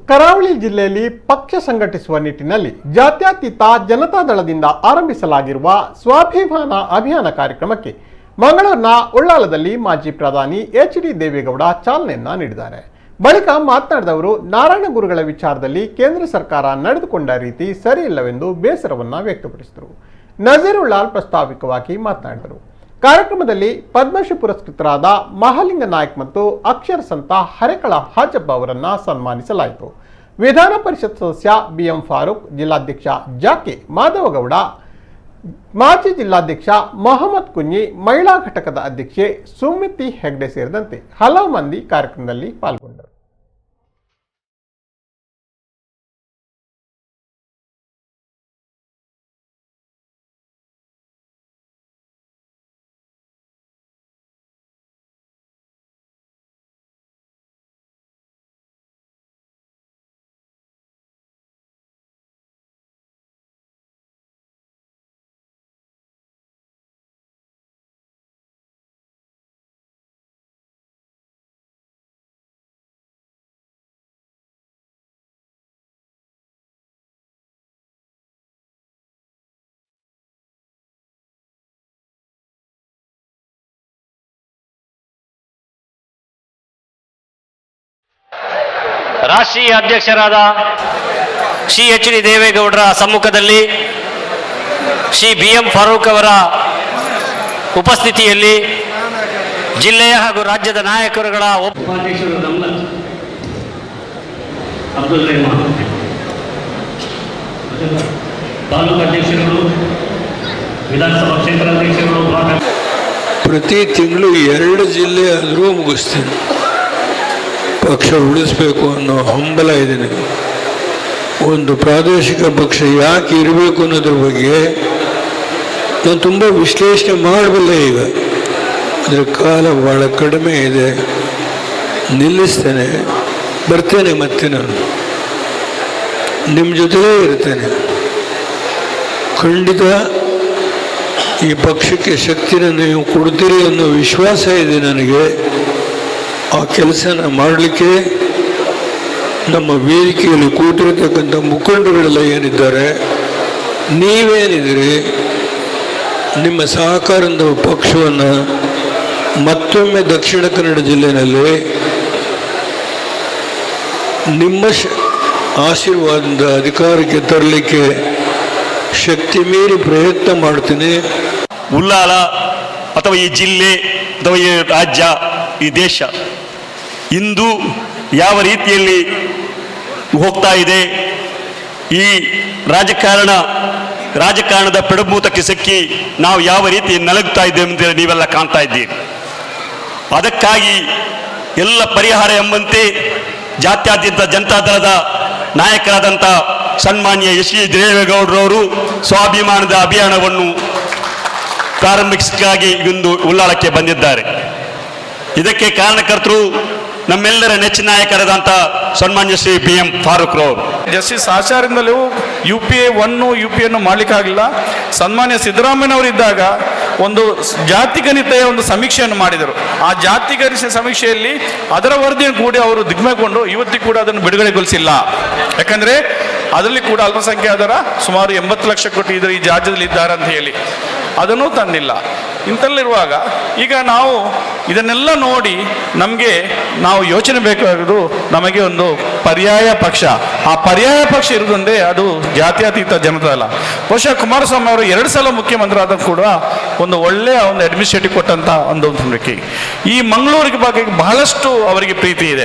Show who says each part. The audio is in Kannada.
Speaker 1: ಕರಾವಳಿ ಜಿಲ್ಲೆಯಲ್ಲಿ ಪಕ್ಷ ಸಂಘಟಿಸುವ ನಿಟ್ಟಿನಲ್ಲಿ ಜಾತ್ಯತೀತ ಜನತಾದಳದಿಂದ ಆರಂಭಿಸಲಾಗಿರುವ ಸ್ವಾಭಿಮಾನ ಅಭಿಯಾನ ಕಾರ್ಯಕ್ರಮಕ್ಕೆ ಮಂಗಳೂರಿನ ಉಳ್ಳಾಲದಲ್ಲಿ ಮಾಜಿ ಪ್ರಧಾನಿ ಎಚ್.ಡಿ. ದೇವೇಗೌಡ ಚಾಲನೆಯನ್ನ ನೀಡಿದ್ದಾರೆ. ಬಳಿಕ ಮಾತನಾಡಿದವರು ನಾರಾಯಣಗುರುಗಳ ವಿಚಾರದಲ್ಲಿ ಕೇಂದ್ರ ಸರ್ಕಾರ ನಡೆದುಕೊಂಡ ರೀತಿ ಸರಿಯಿಲ್ಲವೆಂದು ಬೇಸರವನ್ನ ವ್ಯಕ್ತಪಡಿಸಿದರು. ನಜೀರುಲ್ಲಾಲ್ ಪ್ರಾಸ್ತಾವಿಕವಾಗಿ ಮಾತನಾಡಿದರು. ಕಾರ್ಯಕ್ರಮದಲ್ಲಿ ಪದ್ಮಶ್ರೀ ಪುರಸ್ಕೃತರಾದ ಮಹಾಲಿಂಗ ನಾಯ್ಕ್ ಮತ್ತು ಅಕ್ಷರ ಸಂತ ಹರೇಕಳ ಹಾಜಬ್ಬ ಅವರನ್ನ ಸನ್ಮಾನಿಸಲಾಯಿತು. ವಿಧಾನ ಪರಿಷತ್ ಸದಸ್ಯ ಬಿ.ಎಂ. ಫಾರೂಕ್, ಜಿಲ್ಲಾಧ್ಯಕ್ಷ ಜಾಕೆ ಮಾಧವಗೌಡ, ಮಾಜಿ ಜಿಲ್ಲಾಧ್ಯಕ್ಷ ಮೊಹಮ್ಮದ್ ಕುಂಜಿ, ಮಹಿಳಾ ಘಟಕದ ಅಧ್ಯಕ್ಷೆ ಸುಮಿತಿ ಹೆಗ್ಡೆ ಸೇರಿದಂತೆ ಹಲವು ಮಂದಿ ಕಾರ್ಯಕ್ರಮದಲ್ಲಿ ಪಾಲ್ಗೊಂಡರು.
Speaker 2: ರಾಷ್ಟ್ರೀಯ ಅಧ್ಯಕ್ಷರಾದ ಶ್ರೀ ಎಚ್.ಡಿ. ದೇವೇಗೌಡರ ಸಮ್ಮುಖದಲ್ಲಿ ಶ್ರೀ ಬಿ.ಎಂ. ಫಾರೂಕ್ ಅವರ ಉಪಸ್ಥಿತಿಯಲ್ಲಿ ಜಿಲ್ಲೆಯ ಹಾಗೂ ರಾಜ್ಯದ ನಾಯಕರುಗಳ
Speaker 3: ಉಪಾಧ್ಯಕ್ಷರು ದಮ್ಲತ್ ಅಬ್ದುಲ್ ರೆಹಮಾನ್, ತಾಲೂಕು ಅಧ್ಯಕ್ಷರುಗಳು, ವಿಧಾನಸಭಾ ಕ್ಷೇತ್ರ ಅಧ್ಯಕ್ಷರುಗಳು.
Speaker 4: ಪ್ರತಿ ತಿಂಗಳು 2 ಜಿಲ್ಲೆ ಆದರೂ ಮುಗಿಸ್ತೀನಿ. ಪಕ್ಷ ಉಳಿಸ್ಬೇಕು ಅನ್ನೋ ಹಂಬಲ ಇದೆ ನನಗೆ. ಒಂದು ಪ್ರಾದೇಶಿಕ ಪಕ್ಷ ಯಾಕೆ ಇರಬೇಕು ಅನ್ನೋದ್ರ ಬಗ್ಗೆ ನಾನು ತುಂಬ ವಿಶ್ಲೇಷಣೆ ಮಾಡಬಲ್ಲೆ. ಈಗ ಅದರ ಕಾಲ ಭಾಳ ಕಡಿಮೆ ಇದೆ, ನಿಲ್ಲಿಸ್ತೇನೆ, ಬರ್ತೇನೆ, ಮತ್ತೆ ನಾನು ನಿಮ್ಮ ಜೊತೆಲೇ ಇರ್ತೇನೆ. ಖಂಡಿತ ಈ ಪಕ್ಷಕ್ಕೆ ಶಕ್ತಿನ ನೀವು ಕೊಡ್ತೀರಿ ಅನ್ನೋ ವಿಶ್ವಾಸ ಇದೆ ನನಗೆ. ಆ ಕೆಲಸನ ಮಾಡಲಿಕ್ಕೆ ನಮ್ಮ ವೇದಿಕೆಯಲ್ಲಿ ಕೂತಿರತಕ್ಕಂಥ ಮುಖಂಡಗಳೆಲ್ಲ ಏನಿದ್ದಾರೆ, ನೀವೇನಿದ್ದೀರಿ, ನಿಮ್ಮ ಸಹಕಾರದ ಪಕ್ಷವನ್ನು ಮತ್ತೊಮ್ಮೆ ದಕ್ಷಿಣ ಕನ್ನಡ ಜಿಲ್ಲೆಯಲ್ಲಿ ನಿಮ್ಮ ಆಶೀರ್ವಾದದಿಂದ ಅಧಿಕಾರಕ್ಕೆ ತರಲಿಕ್ಕೆ ಶಕ್ತಿ ಮೀರಿ ಪ್ರಯತ್ನ ಮಾಡ್ತೀನಿ.
Speaker 5: ಉಳ್ಳಾಲ ಅಥವಾ ಈ ಜಿಲ್ಲೆ ಅಥವಾ ಈ ರಾಜ್ಯ, ಈ ದೇಶ ಇಂದು ಯಾವ ರೀತಿಯಲ್ಲಿ ಹೋಗ್ತಾ ಇದೆ, ಈ ರಾಜಕಾರಣದ ಪೆಡಭೂತಕ್ಕೆ ಸಿಕ್ಕಿ ನಾವು ಯಾವ ರೀತಿ ನಲಗ್ತಾ ಇದ್ದೇವೆ ಅಂತ ನೀವೆಲ್ಲ ಕಾಣ್ತಾ ಇದ್ದೀರಿ. ಅದಕ್ಕಾಗಿ ಎಲ್ಲ ಪರಿಹಾರ ಎಂಬಂತೆ ಜಾತ್ಯತೀತ ಜನತಾದಳದ ನಾಯಕರಾದಂಥ ಸನ್ಮಾನ್ಯ ಎಚ್.ಡಿ. ದೇವೇಗೌಡರವರು ಸ್ವಾಭಿಮಾನದ ಅಭಿಯಾನವನ್ನು ಪ್ರಾರಂಭಿಸಕ್ಕಾಗಿ ಇಂದು ಉಳ್ಳಾಲಕ್ಕೆ ಬಂದಿದ್ದಾರೆ. ಇದಕ್ಕೆ ಕಾರಣಕರ್ತರು ನಮ್ಮೆಲ್ಲರ ನೆಚ್ಚಿನ ನಾಯಕರಾದಂಥ ಸನ್ಮಾನ್ಯ ಶ್ರೀ ಬಿ.ಎಂ. ಫಾರೂಕ್ ರವರು.
Speaker 6: ಜಸ್ಟಿಸ್ ಆಚಾರ್ಯರಿಂದಲೂ UPA 1 UPA ಮಾಡಲಿಕ್ಕಾಗಲಿಲ್ಲ. ಸನ್ಮಾನ್ಯ ಸಿದ್ದರಾಮಯ್ಯನವರಿದ್ದಾಗ ಒಂದು ಜಾತಿಗಣಿತೆಯ ಒಂದು ಸಮೀಕ್ಷೆಯನ್ನು ಮಾಡಿದರು. ಆ ಜಾತಿಗಣಿತ ಸಮೀಕ್ಷೆಯಲ್ಲಿ ಅದರ ವರದಿಯನ್ನು ಕೂಡ ಅವರು ದಿಗ್ಭ್ರಮೆಗೊಂಡು ಇವತ್ತಿಗೂ ಕೂಡ ಅದನ್ನು ಬಿಡುಗಡೆಗೊಳಿಸಿಲ್ಲ. ಯಾಕಂದರೆ ಅದರಲ್ಲಿ ಕೂಡ ಅಲ್ಪಸಂಖ್ಯಾತರ ಸುಮಾರು 80 ಲಕ್ಷ ಕೋಟಿ ಇದ್ದಾರೆ ಈ ರಾಜ್ಯದಲ್ಲಿ ಇದ್ದಾರೆ ಅಂತ ಹೇಳಿ ಅದನ್ನು ತಂದಿಲ್ಲ. ಇಂಥಲ್ಲಿರುವಾಗ ಈಗ ನಾವು ಇದನ್ನೆಲ್ಲ ನೋಡಿ ನಾವು ಯೋಚನೆ ಬೇಕಾಗೋದು, ನಮಗೆ ಒಂದು ಪರ್ಯಾಯ ಪಕ್ಷ. ಆ ಪರ್ಯಾಯ ಪಕ್ಷ ಇರುವುದಂದ್ರೆ ಅದು ಜಾತ್ಯತೀತ ಜನತಾದಳ. ಬಹುಶಃ ಕುಮಾರಸ್ವಾಮಿ ಅವರು 2 ಸಲ ಮುಖ್ಯಮಂತ್ರಿ ಆದಾಗ ಕೂಡ ಒಂದು ಒಳ್ಳೆಯ ಒಂದು ಅಡ್ಮಿನಿಸ್ಟ್ರೇಟಿವ್ ಕೊಟ್ಟಂಥ ಒಂದು ವ್ಯಕ್ತಿ. ಈ ಮಂಗಳೂರಿಗೆ ಬಗ್ಗೆ ಬಹಳಷ್ಟು ಅವರಿಗೆ ಪ್ರೀತಿ ಇದೆ.